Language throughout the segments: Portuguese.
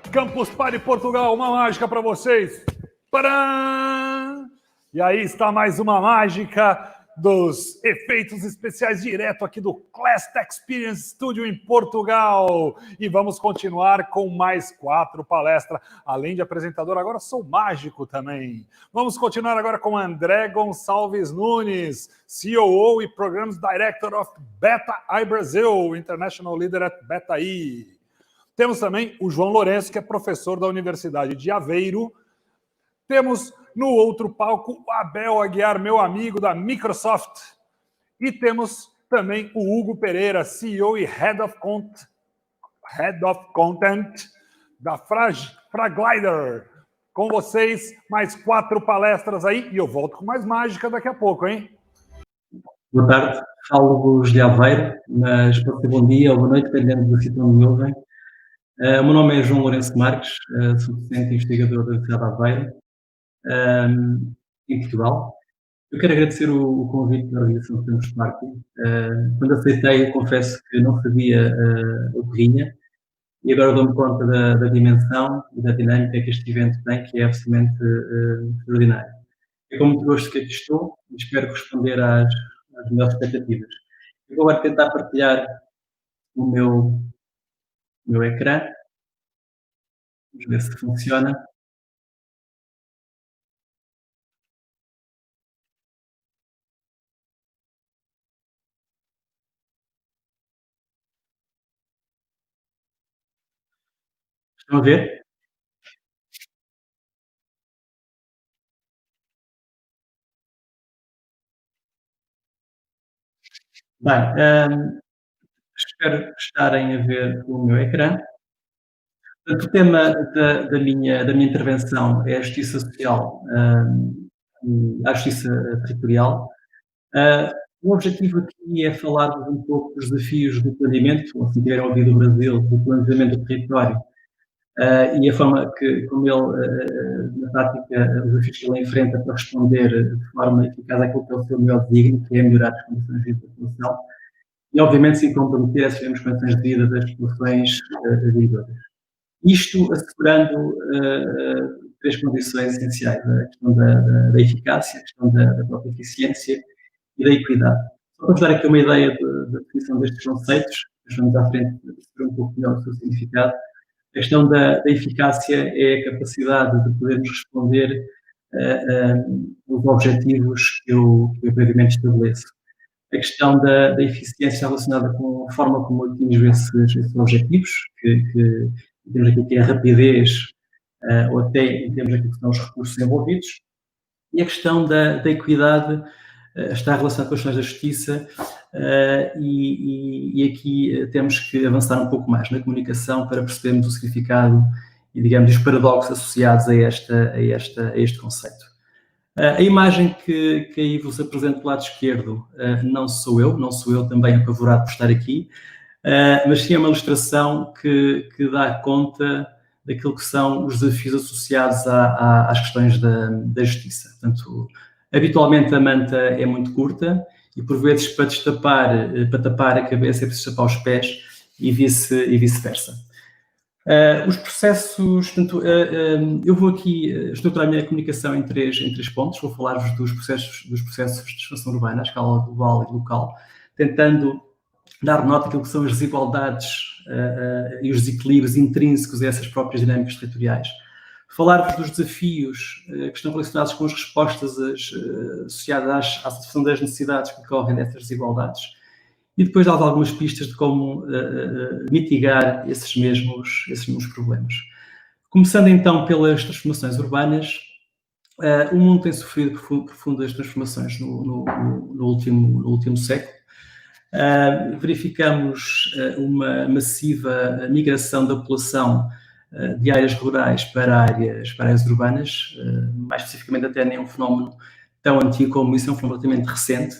Campus Party Portugal, uma mágica para vocês. Tcharam! E aí está mais uma mágica dos efeitos especiais direto aqui do Classic Experience Studio em Portugal. E vamos continuar com mais 4 palestras. Além de apresentador, agora sou mágico também. Vamos continuar agora com André Gonçalves Nunes, COO e Programs Director of Beta I Brasil, International Leader at Beta I. Temos também o João Lourenço, que é professor da Universidade de Aveiro. Temos no outro palco o Abel Aguiar, meu amigo da Microsoft. E temos também o Hugo Pereira, CEO e Head of Content da Fraglider. Com vocês, mais 4 palestras aí. E eu volto com mais mágica daqui a pouco, hein? Boa tarde, falo-vos de Aveiro, mas pode ser bom dia ou boa noite, dependendo do sítio onde me ouvem. O meu nome é João Lourenço Marques, sou docente e investigador da Universidade de Aveiro, em Portugal. Eu quero agradecer o convite da organização do Campus Party. Quando aceitei, eu confesso que não sabia o que vinha, e agora dou-me conta da dimensão e da dinâmica que este evento tem, que é absolutamente extraordinário. É com muito gosto que aqui estou e espero responder às melhores expectativas. Eu vou agora tentar partilhar o meu ecrã. Vamos ver se funciona. Estão a ver? Bem, espero estarem a ver o meu ecrã. O tema da minha intervenção é a justiça social e a justiça territorial. O objetivo aqui é falar-vos um pouco dos desafios do planeamento, ou se tiverem ouvido o Brasil, do planejamento do território, e a forma como ele, na prática, os desafios que ele enfrenta para responder de forma eficaz àquilo que é o seu melhor desígnio, que é melhorar as condições de vida da população, e obviamente se comprometer a as condições de vida das populações vivedoras. Isto assegurando 3 condições essenciais: a questão da eficácia, a questão da própria eficiência e da equidade. Só para vos dar aqui uma ideia da definição destes conceitos, vamos à frente perceber um pouco melhor o seu significado. A questão da eficácia é a capacidade de podermos responder aos objetivos que eu previamente estabeleço. A questão da eficiência está relacionada com a forma como atingimos esses objetivos, que temos aquilo que é a rapidez, ou até em termos daquilo que são os recursos envolvidos. E a questão da equidade está relacionada com as questões da justiça, e aqui temos que avançar um pouco mais na comunicação para percebermos o significado e, digamos, os paradoxos associados a este conceito. A imagem que aí vos apresento do lado esquerdo não sou eu também apavorado por estar aqui, mas sim é uma ilustração que dá conta daquilo que são os desafios associados às questões da justiça. Portanto, habitualmente a manta é muito curta e, por vezes, para tapar a cabeça é preciso tapar os pés e vice-versa. Os processos, portanto, eu vou aqui estruturar a minha comunicação em três pontos. Vou falar-vos dos processos de transformação urbana à escala global e local, tentando dar nota daquilo que são as desigualdades e os desequilíbrios intrínsecos a essas próprias dinâmicas territoriais. Falar-vos dos desafios que estão relacionados com as respostas associadas à satisfação das necessidades que decorrem dessas desigualdades. E depois dar algumas pistas de como mitigar esses mesmos problemas. Começando então pelas transformações urbanas, o mundo tem sofrido profundas transformações no último século. Verificamos uma massiva migração da população de áreas rurais para áreas urbanas, mais especificamente até nem um fenómeno tão antigo como isso, é um fenómeno relativamente recente.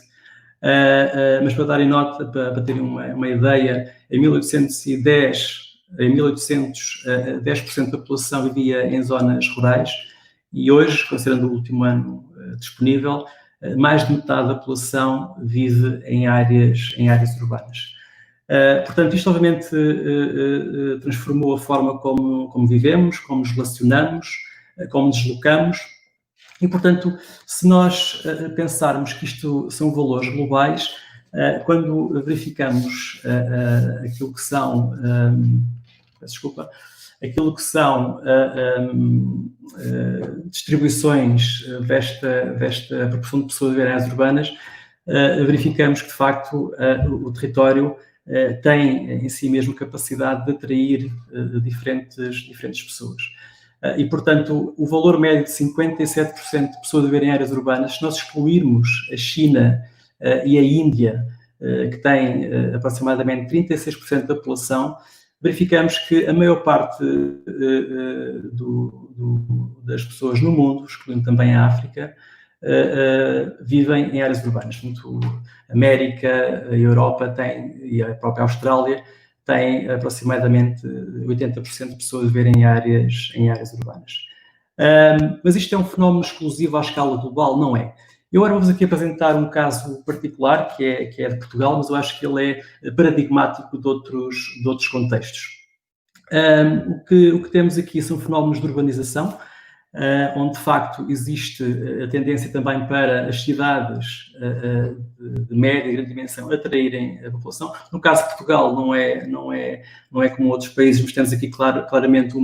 Mas para darem nota, para terem uma ideia, em 1810, 10% da população vivia em zonas rurais e hoje, considerando o último ano disponível, mais de metade da população vive em áreas urbanas. Portanto, isto obviamente transformou a forma como vivemos, como nos relacionamos, como nos deslocamos. E, portanto, se nós pensarmos que isto são valores globais, quando verificamos aquilo que são, aquilo que são distribuições desta proporção de pessoas em áreas urbanas, verificamos que, de facto, o território tem em si mesmo capacidade de atrair diferentes pessoas. E, portanto, o valor médio de 57% de pessoas a viver em áreas urbanas, se nós excluirmos a China e a Índia, que têm aproximadamente 36% da população, verificamos que a maior parte das pessoas no mundo, excluindo também a África, vivem em áreas urbanas. Portanto, a América, a Europa e a própria Austrália têm aproximadamente 80% de pessoas a viverem em áreas urbanas. Mas isto é um fenómeno exclusivo à escala global? Não é. Eu agora vou-vos aqui apresentar um caso particular, que é de Portugal, mas eu acho que ele é paradigmático de outros contextos. O que temos aqui são fenómenos de urbanização, onde de facto existe a tendência também para as cidades de média e grande dimensão atraírem a população. No caso de Portugal não é como outros países, mas temos aqui claramente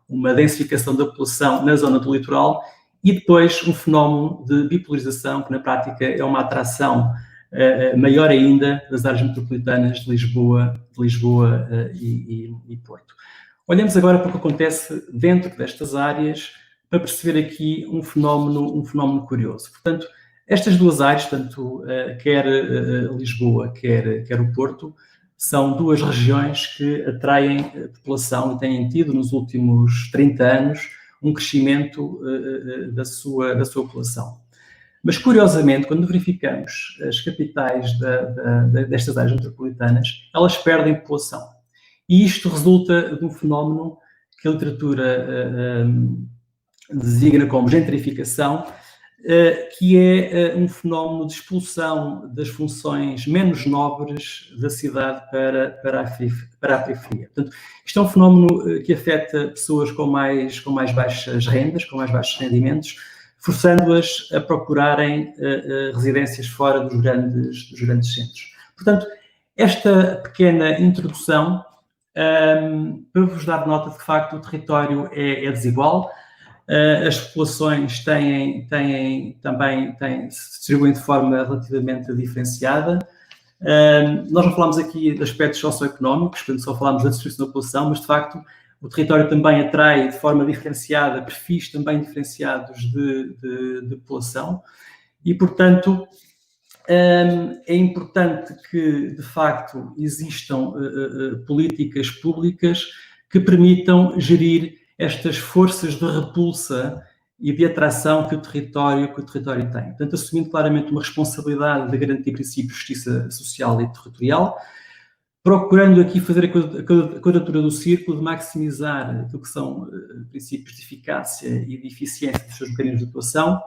uma densificação da população na zona do litoral e depois um fenómeno de bipolarização, que na prática é uma atração maior ainda das áreas metropolitanas de Lisboa e Porto. Olhemos agora para o que acontece dentro destas áreas para perceber aqui um fenómeno curioso. Portanto, estas duas áreas, tanto quer Lisboa, quer o Porto, são duas regiões que atraem a população e têm tido nos últimos 30 anos um crescimento da sua população. Mas, curiosamente, quando verificamos as capitais destas áreas metropolitanas, elas perdem população. E isto resulta de um fenómeno que a literatura designa como gentrificação, que é um fenómeno de expulsão das funções menos nobres da cidade para a periferia. Portanto, isto é um fenómeno que afeta pessoas com mais baixas rendas, com mais baixos rendimentos, forçando-as a procurarem residências fora dos grandes centros. Portanto, esta pequena introdução para vos dar nota de que, de facto, o território é desigual. As populações se distribuem de forma relativamente diferenciada. Nós não falamos aqui de aspectos socioeconómicos, quando só falamos da distribuição da população, mas, de facto, o território também atrai de forma diferenciada, perfis também diferenciados de população. E, portanto, é importante que, de facto, existam políticas públicas que permitam gerir estas forças de repulsa e de atração que o território tem. Portanto, assumindo claramente uma responsabilidade de garantir princípios de justiça social e territorial, procurando aqui fazer a quadratura do círculo de maximizar aquilo que são princípios de eficácia e de eficiência dos seus mecanismos de atuação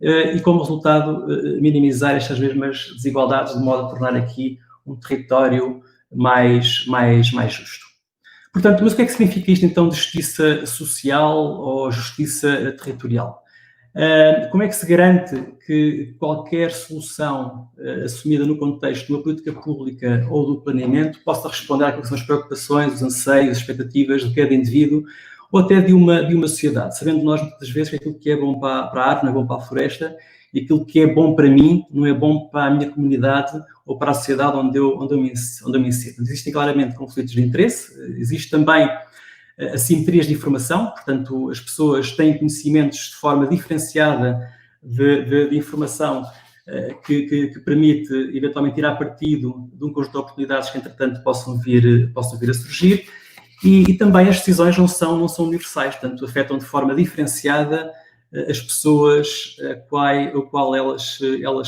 e, como resultado, minimizar estas mesmas desigualdades de modo a tornar aqui um território mais justo. Portanto, mas o que é que significa isto, então, de justiça social ou justiça territorial? Como é que se garante que qualquer solução assumida no contexto de uma política pública ou do planeamento possa responder àquilo que são as preocupações, os anseios, as expectativas de cada indivíduo ou até de uma sociedade, sabendo nós muitas vezes que aquilo que é bom para a árvore não é bom para a floresta e aquilo que é bom para mim não é bom para a minha comunidade ou para a sociedade onde eu me insiro. Existem claramente conflitos de interesse, existe também assimetrias de informação, portanto, as pessoas têm conhecimentos de forma diferenciada de informação que permite, eventualmente, tirar partido de um conjunto de oportunidades que, entretanto, possam vir a surgir. E também as decisões não são universais, portanto, afetam de forma diferenciada as pessoas ao qual elas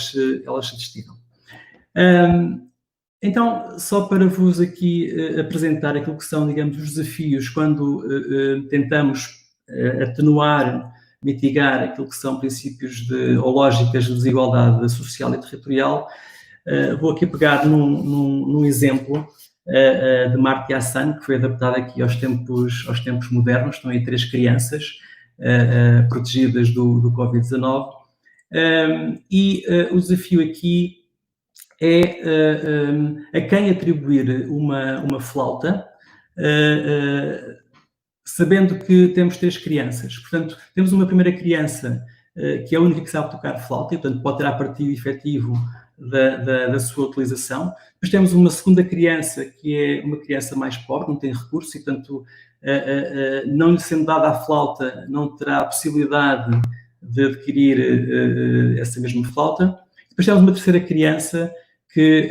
se destinam. Então, só para vos aqui apresentar aquilo que são, digamos, os desafios quando tentamos atenuar, mitigar aquilo que são princípios ou lógicas de desigualdade social e territorial, Vou aqui pegar num exemplo de Amartya Sen, que foi adaptado aqui aos tempos modernos. Estão aí 3 crianças protegidas do Covid-19. O desafio aqui é a quem atribuir uma flauta, sabendo que temos 3 crianças. Portanto, temos uma primeira criança que é a única que sabe tocar flauta, e, portanto, pode tirar partido efetivo da sua utilização. Depois temos uma segunda criança, que é uma criança mais pobre, não tem recursos, e, portanto, não lhe sendo dada a flauta, não terá a possibilidade de adquirir essa mesma flauta. Depois temos uma terceira criança que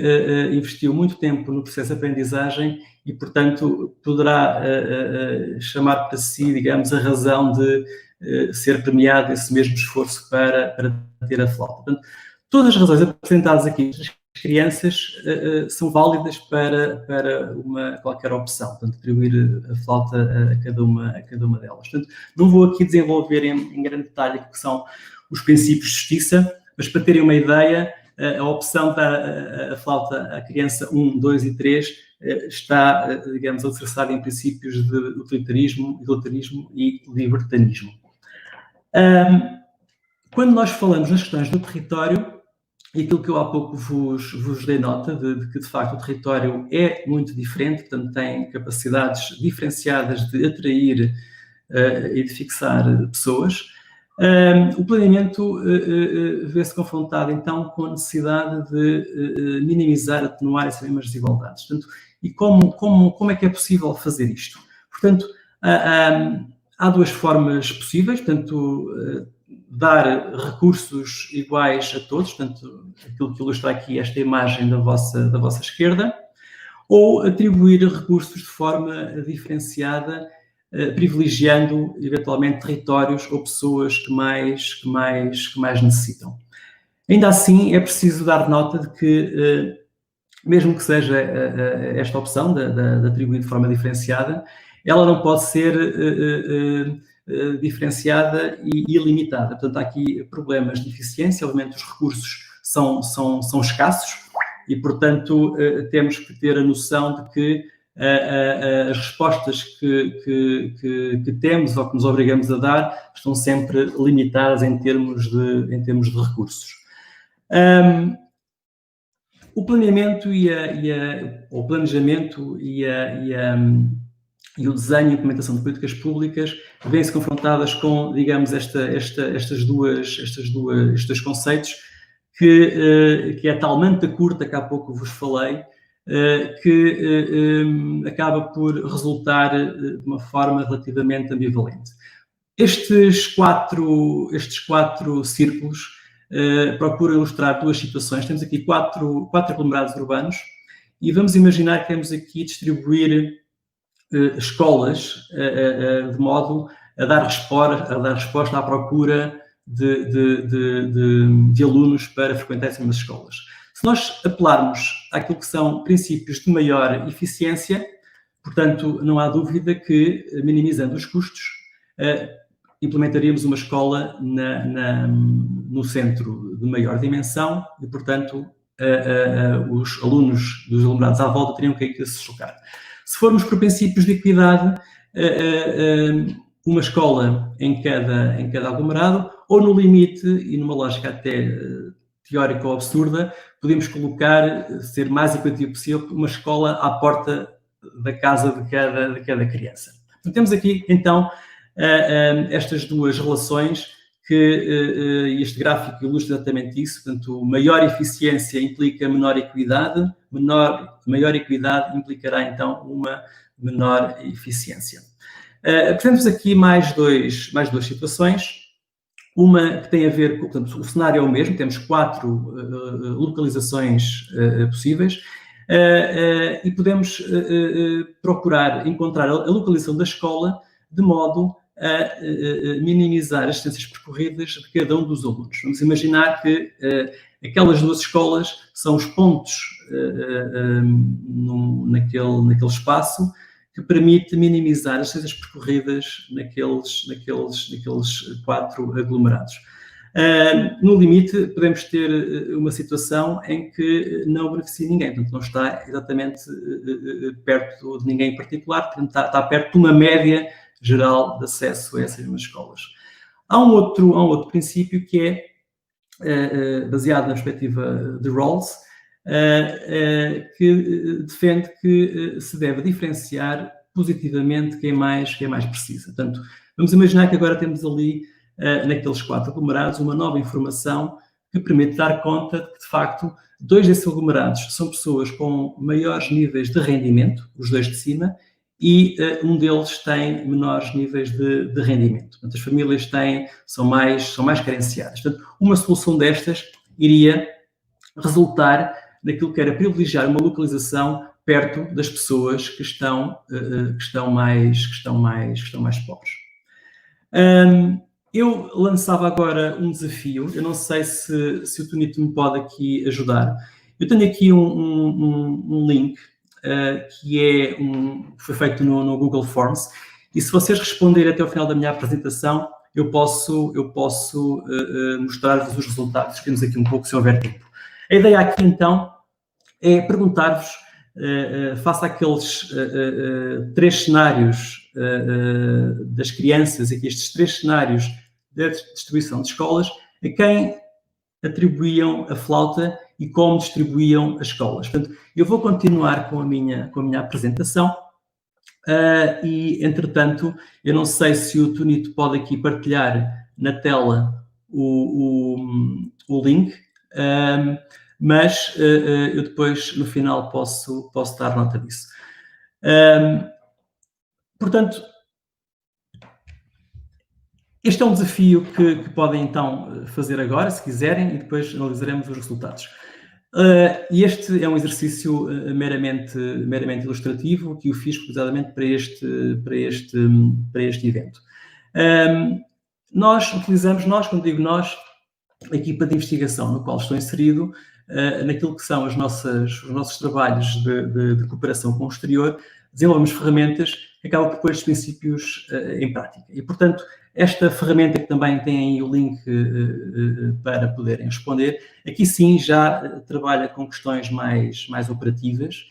investiu muito tempo no processo de aprendizagem e, portanto, poderá chamar para si, digamos, a razão de ser premiado esse mesmo esforço para ter a flauta. Portanto, todas as razões apresentadas aqui das crianças são válidas para qualquer opção, portanto, atribuir a flauta a cada uma delas. Portanto, não vou aqui desenvolver em grande detalhe o que são os princípios de justiça, mas para terem uma ideia, a opção da a flauta à criança 1, 2 e 3 está, digamos, alicerçada em princípios de utilitarismo, igualitarismo e libertanismo. Quando nós falamos nas questões do território, e aquilo que eu há pouco vos dei nota, de que, de facto, o território é muito diferente, portanto, tem capacidades diferenciadas de atrair e de fixar pessoas, o planeamento vê-se confrontado, então, com a necessidade de minimizar, atenuar essas mesmas desigualdades. Portanto, e como é que é possível fazer isto? Portanto, há 2 formas possíveis, portanto, dar recursos iguais a todos, portanto, aquilo que ilustra aqui esta imagem da vossa esquerda, ou atribuir recursos de forma diferenciada, privilegiando, eventualmente, territórios ou pessoas que mais necessitam. Ainda assim, é preciso dar nota de que, mesmo que seja esta opção de atribuir de forma diferenciada, ela não pode ser diferenciada e ilimitada. Portanto, há aqui problemas de eficiência, obviamente os recursos são escassos e, portanto, temos que ter a noção de que as respostas que temos ou que nos obrigamos a dar estão sempre limitadas em termos de recursos. O planeamento o planejamento e o desenho e implementação de políticas públicas vêm-se confrontadas com, digamos, estes dois conceitos, que é a tal manta curta que há pouco vos falei, que acaba por resultar de uma forma relativamente ambivalente. Estes quatro círculos procuram ilustrar 2 situações. Temos aqui quatro aglomerados urbanos e vamos imaginar que temos aqui distribuir escolas de modo a dar resposta à procura de alunos para frequentar essas mesmas escolas. Se nós apelarmos àquilo que são princípios de maior eficiência, portanto, não há dúvida que, minimizando os custos, implementaríamos uma escola no centro de maior dimensão e, portanto, os alunos dos aglomerados à volta teriam que se deslocar. Se formos por princípios de equidade, uma escola em cada aglomerado, ou no limite, e numa lógica até teórica ou absurda, podemos ser mais equitativo possível, uma escola à porta da casa de cada criança. Então, temos aqui, então, estas 2 relações que este gráfico ilustra exatamente isso. Portanto, maior eficiência implica menor equidade, maior equidade implicará, então, uma menor eficiência. Apresentamos aqui mais duas situações. Uma que tem a ver com, portanto, o cenário é o mesmo, temos 4 localizações possíveis e podemos procurar encontrar a localização da escola de modo a minimizar as distâncias percorridas de cada um dos alunos. Vamos imaginar que aquelas 2 escolas são os pontos naquele espaço que permite minimizar as distâncias percorridas naqueles 4 aglomerados. No limite, podemos ter uma situação em que não beneficia ninguém, portanto, não está exatamente perto de ninguém em particular, portanto, está perto de uma média geral de acesso a essas mesmas escolas. Há um outro princípio que é baseado na perspectiva de Rawls, que defende que se deve diferenciar positivamente quem mais precisa. Portanto, vamos imaginar que agora temos ali, naqueles 4 aglomerados, uma nova informação que permite dar conta de que, de facto, 2 desses aglomerados são pessoas com maiores níveis de rendimento, os 2 de cima, e um deles tem menores níveis de rendimento. Portanto, as famílias são mais carenciadas. Portanto, uma solução destas iria resultar naquilo que era privilegiar uma localização perto das pessoas que estão mais pobres. Eu lançava agora um desafio, eu não sei se o Tonito me pode aqui ajudar. Eu tenho aqui um link que foi feito no Google Forms, e se vocês responderem até ao final da minha apresentação, eu posso mostrar-vos os resultados, temos aqui um pouco, se houver tempo. A ideia aqui, então, é perguntar-vos, face àqueles 3 cenários das crianças, aqui estes 3 cenários da distribuição de escolas, a quem atribuíam a flauta e como distribuíam as escolas. Portanto, eu vou continuar com a minha apresentação e, entretanto, eu não sei se o Tonito pode aqui partilhar na tela o link, mas eu depois, no final, posso dar nota disso. Portanto, este é um desafio que podem, então, fazer agora, se quiserem, e depois analisaremos os resultados. E este é um exercício meramente ilustrativo, que eu fiz precisamente para este evento. Nós utilizamos, quando digo nós, a equipa de investigação no qual estou inserido, naquilo que são os nossos trabalhos de cooperação com o exterior, desenvolvemos ferramentas que acabam por pôr estes princípios em prática. E, portanto, esta ferramenta, que também tem aí o link para poderem responder, aqui sim já trabalha com questões mais operativas,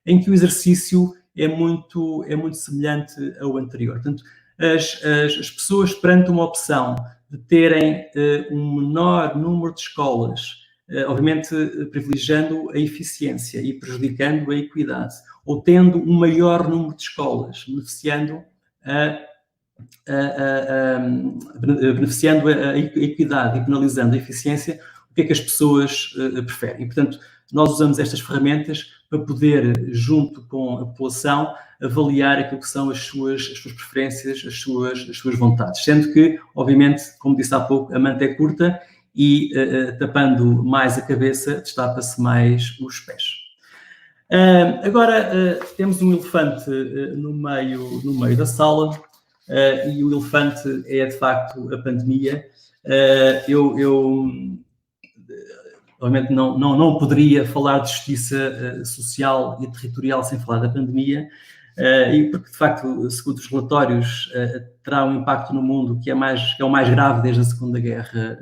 em que o exercício é muito semelhante ao anterior. Portanto, as pessoas, perante uma opção de terem um menor número de escolas, obviamente privilegiando a eficiência e prejudicando a equidade, ou tendo um maior número de escolas, beneficiando a equidade e penalizando a eficiência, o que é que as pessoas preferem? E, portanto, nós usamos estas ferramentas para poder, junto com a população, avaliar aquilo que são as suas preferências, as suas vontades. Sendo que, obviamente, como disse há pouco, a manta é curta e, tapando mais a cabeça, destapa-se mais os pés. Agora, temos um elefante no meio da sala, e o elefante é, de facto, a pandemia. Obviamente, não poderia falar de justiça social e territorial sem falar da pandemia, e porque, de facto, segundo os relatórios, terá um impacto no mundo que é o mais grave desde a Segunda Guerra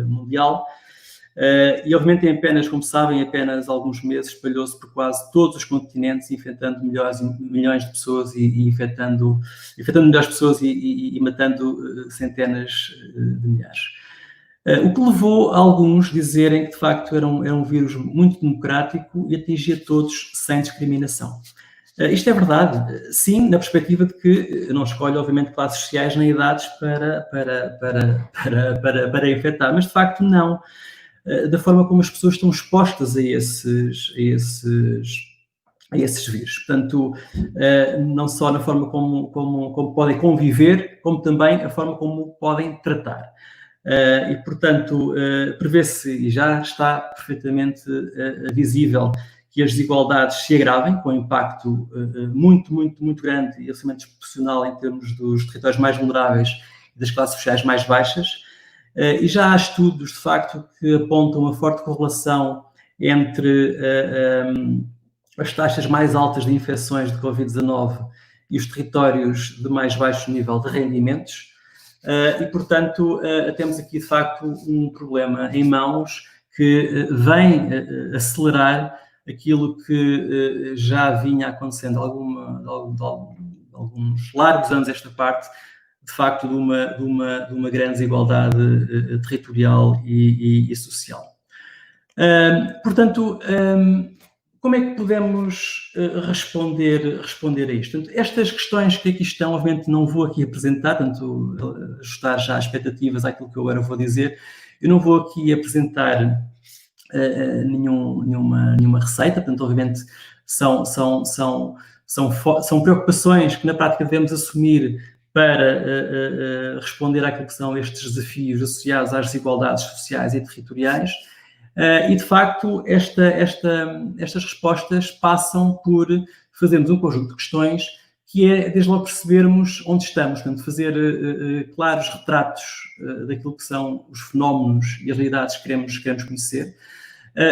Mundial. E, obviamente, como sabem, em apenas alguns meses espalhou-se por quase todos os continentes, infectando milhões de pessoas e infectando milhares de pessoas e matando centenas de milhares. O que levou a alguns dizerem que, de facto, era um vírus muito democrático e atingia todos sem discriminação. Isto é verdade, sim, na perspectiva de que não escolhe, obviamente, classes sociais nem idades para infectar, mas, de facto, não. Da forma como as pessoas estão expostas a esses vírus. Portanto, não só na forma como podem conviver, como também a forma como podem tratar. E, portanto, prevê-se, e já está perfeitamente visível, que as desigualdades se agravem, com um impacto muito grande e absolutamente desproporcional em termos dos territórios mais vulneráveis e das classes sociais mais baixas. E já há estudos, de facto, que apontam uma forte correlação entre as taxas mais altas de infecções de Covid-19 e os territórios de mais baixo nível de rendimentos. e, portanto, temos aqui, de facto, um problema em mãos que vem acelerar aquilo que já vinha acontecendo de alguns largos anos esta parte, de facto, de uma grande desigualdade territorial e social. Portanto, como é que podemos responder a isto? Portanto, estas questões que aqui estão, obviamente não vou aqui apresentar, portanto, ajustar já as expectativas àquilo que eu agora vou dizer. Eu não vou aqui apresentar nenhuma receita, portanto, obviamente são preocupações que na prática devemos assumir para responder àquilo que são estes desafios associados às desigualdades sociais e territoriais. E, de facto, estas respostas passam por fazermos um conjunto de questões que é, desde logo, percebermos onde estamos, portanto, fazer claros retratos daquilo que são os fenómenos e as realidades que queremos conhecer,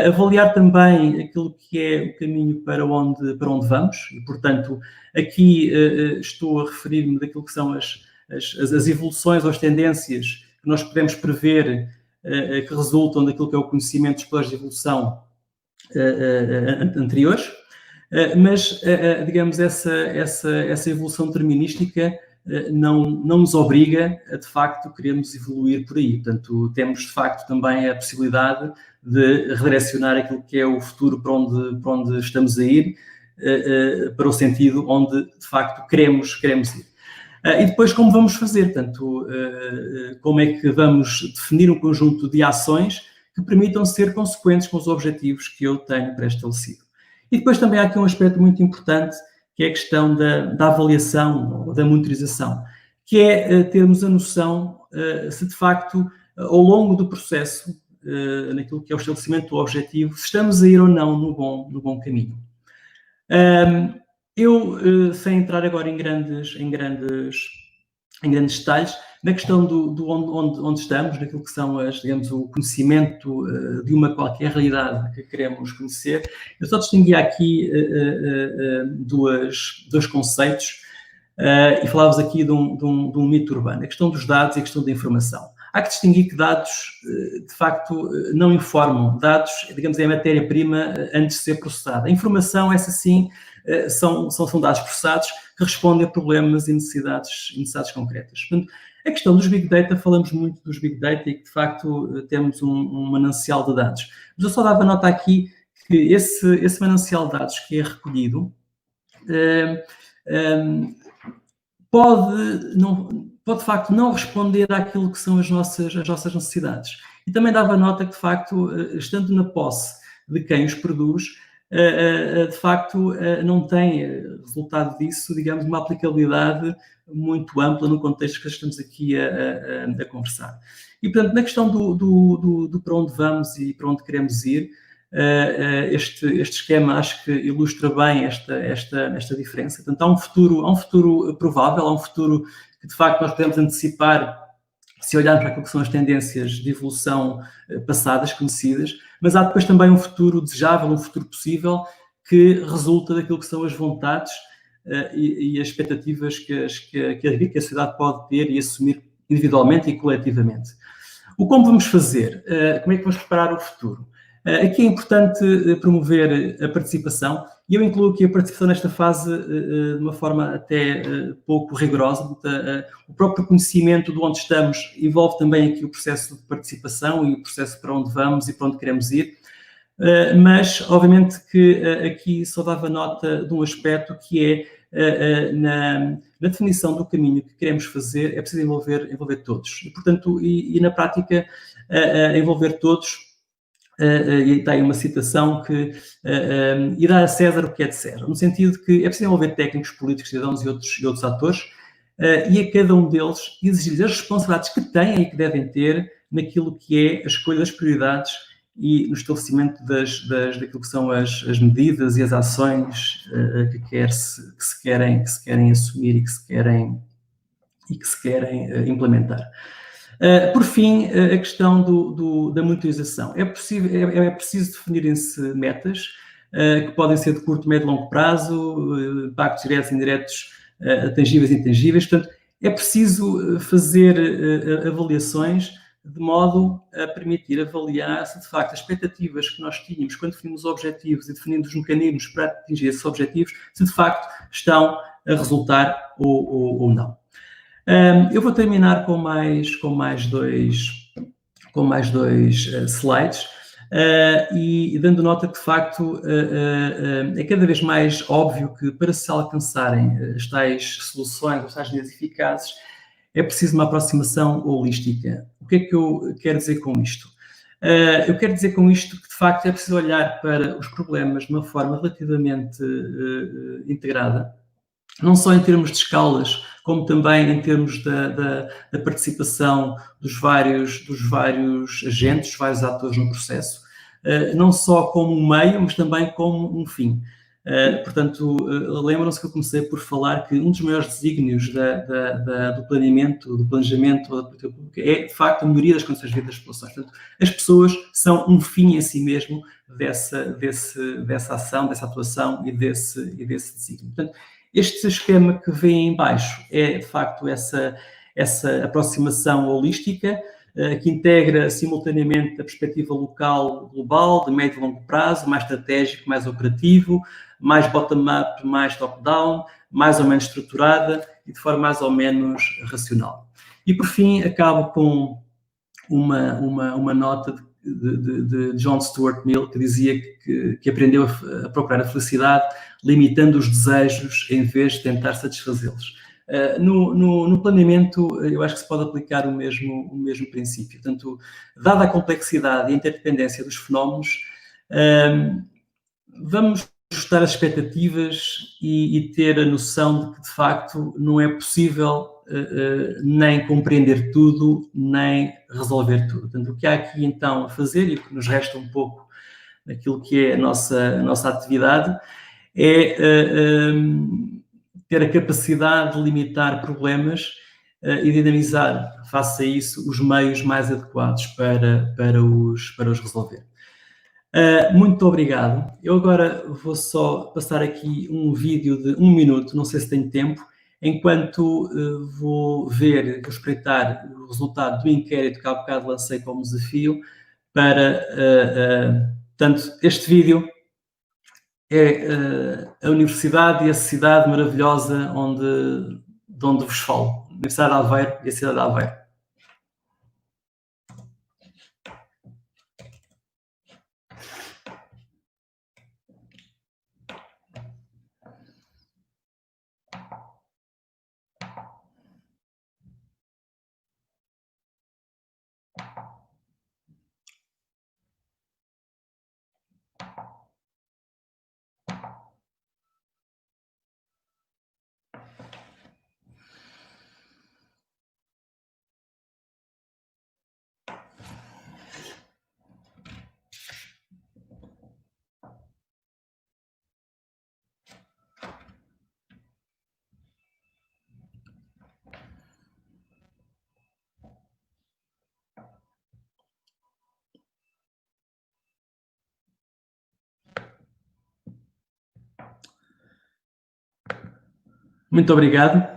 avaliar também aquilo que é o caminho para onde vamos, e, portanto, aqui estou a referir-me daquilo que são as evoluções ou as tendências que nós podemos prever que resultam daquilo que é o conhecimento dos planos de evolução anteriores, mas, digamos, essa evolução determinística não nos obriga a, de facto, queremos evoluir por aí. Portanto, temos, de facto, também a possibilidade de redirecionar aquilo que é o futuro para onde estamos a ir, para o sentido onde, de facto, queremos ir. E depois como vamos fazer, portanto, como é que vamos definir um conjunto de ações que permitam ser consequentes com os objetivos que eu tenho pré-estabelecido. E depois também há aqui um aspecto muito importante, que é a questão da avaliação, ou da monitorização, que é termos a noção se de facto, ao longo do processo, naquilo que é o estabelecimento do objetivo, se estamos a ir ou não no bom caminho. Eu, sem entrar agora em grandes detalhes, na questão do onde estamos, naquilo que são digamos, o conhecimento de uma qualquer realidade que queremos conhecer, eu só distinguia aqui dois conceitos e falava-vos aqui de um mito urbano, a questão dos dados e a questão da informação. Há que distinguir que dados, de facto, não informam. Dados, digamos, é a matéria-prima antes de ser processada. A informação, essa sim, são dados processados que respondem a problemas e necessidades concretas. Portanto, a questão dos Big Data, falamos muito dos Big Data e que, de facto, temos um manancial de dados. Mas eu só dava nota aqui que esse manancial de dados que é recolhido pode, de facto, não responder àquilo que são as nossas necessidades. E também dava nota que, de facto, estando na posse de quem os produz, de facto, não tem resultado disso, digamos, uma aplicabilidade muito ampla no contexto que estamos aqui a conversar. E, portanto, na questão do para onde vamos e para onde queremos ir, este esquema acho que ilustra bem esta diferença. Portanto, há um futuro provável, há um futuro que, de facto, nós podemos antecipar se olharmos para aquilo que são as tendências de evolução passadas, conhecidas, mas há depois também um futuro desejável, um futuro possível, que resulta daquilo que são as vontades e as expectativas que a sociedade pode ter e assumir individualmente e coletivamente. Como vamos fazer? Como é que vamos preparar o futuro? Aqui é importante promover a participação, e eu incluo aqui a participação nesta fase de uma forma até pouco rigorosa. O próprio conhecimento de onde estamos envolve também aqui o processo de participação e o processo para onde vamos e para onde queremos ir, mas obviamente que aqui só dava nota de um aspecto que é na definição do caminho que queremos fazer, é preciso envolver todos. E, portanto, e na prática, envolver todos. E está aí uma citação que e dar a César o que é de César, no sentido de que é preciso envolver técnicos, políticos, cidadãos e outros atores, e a cada um deles exigir as responsabilidades que têm e que devem ter naquilo que é a escolha das prioridades e no estabelecimento daquilo que são as medidas e as ações que se querem assumir e que se querem implementar. Por fim, a questão da monitorização. É preciso definirem-se metas que podem ser de curto, médio e longo prazo, impactos diretos e indiretos, tangíveis e intangíveis. Portanto, é preciso fazer avaliações de modo a permitir avaliar se, de facto, as expectativas que nós tínhamos quando definimos objetivos e definimos os mecanismos para atingir esses objetivos, se, de facto, estão a resultar ou não. Eu vou terminar com mais dois slides. E dando nota que, de facto, é cada vez mais óbvio que para se alcançarem as tais soluções, as tais medidas eficazes, é preciso uma aproximação holística. O que é que eu quero dizer com isto? Eu quero dizer com isto que, de facto, é preciso olhar para os problemas de uma forma relativamente integrada, não só em termos de escalas, como também em termos da participação dos vários agentes, dos vários atores no processo, não só como um meio, mas também como um fim. Portanto, lembram-se que eu comecei por falar que um dos maiores desígnios do planeamento, do planejamento da política pública é, de facto, a melhoria das condições de vida das populações. Portanto, as pessoas são um fim em si mesmo dessa ação, dessa atuação e desse desígnio. Portanto, este esquema que vem em baixo é, de facto, essa aproximação holística que integra simultaneamente a perspectiva local, global, de médio e longo prazo, mais estratégico, mais operativo, mais bottom-up, mais top-down, mais ou menos estruturada e de forma mais ou menos racional. E, por fim, acabo com uma nota de John Stuart Mill, que dizia que aprendeu a procurar a felicidade limitando os desejos em vez de tentar satisfazê-los. No planeamento, eu acho que se pode aplicar o mesmo princípio. Portanto, dada a complexidade e a interdependência dos fenómenos, vamos ajustar as expectativas e ter a noção de que, de facto, não é possível nem compreender tudo, nem resolver tudo. Portanto, o que há aqui, então, a fazer, e o que nos resta um pouco daquilo que é a nossa atividade, é ter a capacidade de limitar problemas e dinamizar, face a isso, os meios mais adequados para os resolver. Muito obrigado. Eu agora vou só passar aqui um vídeo de 1 minuto, não sei se tenho tempo, enquanto vou espreitar o resultado do inquérito que há bocado lancei como desafio portanto, este vídeo é a universidade e a cidade maravilhosa de onde vos falo, a Universidade de Aveiro e a cidade de Aveiro. Muito obrigado.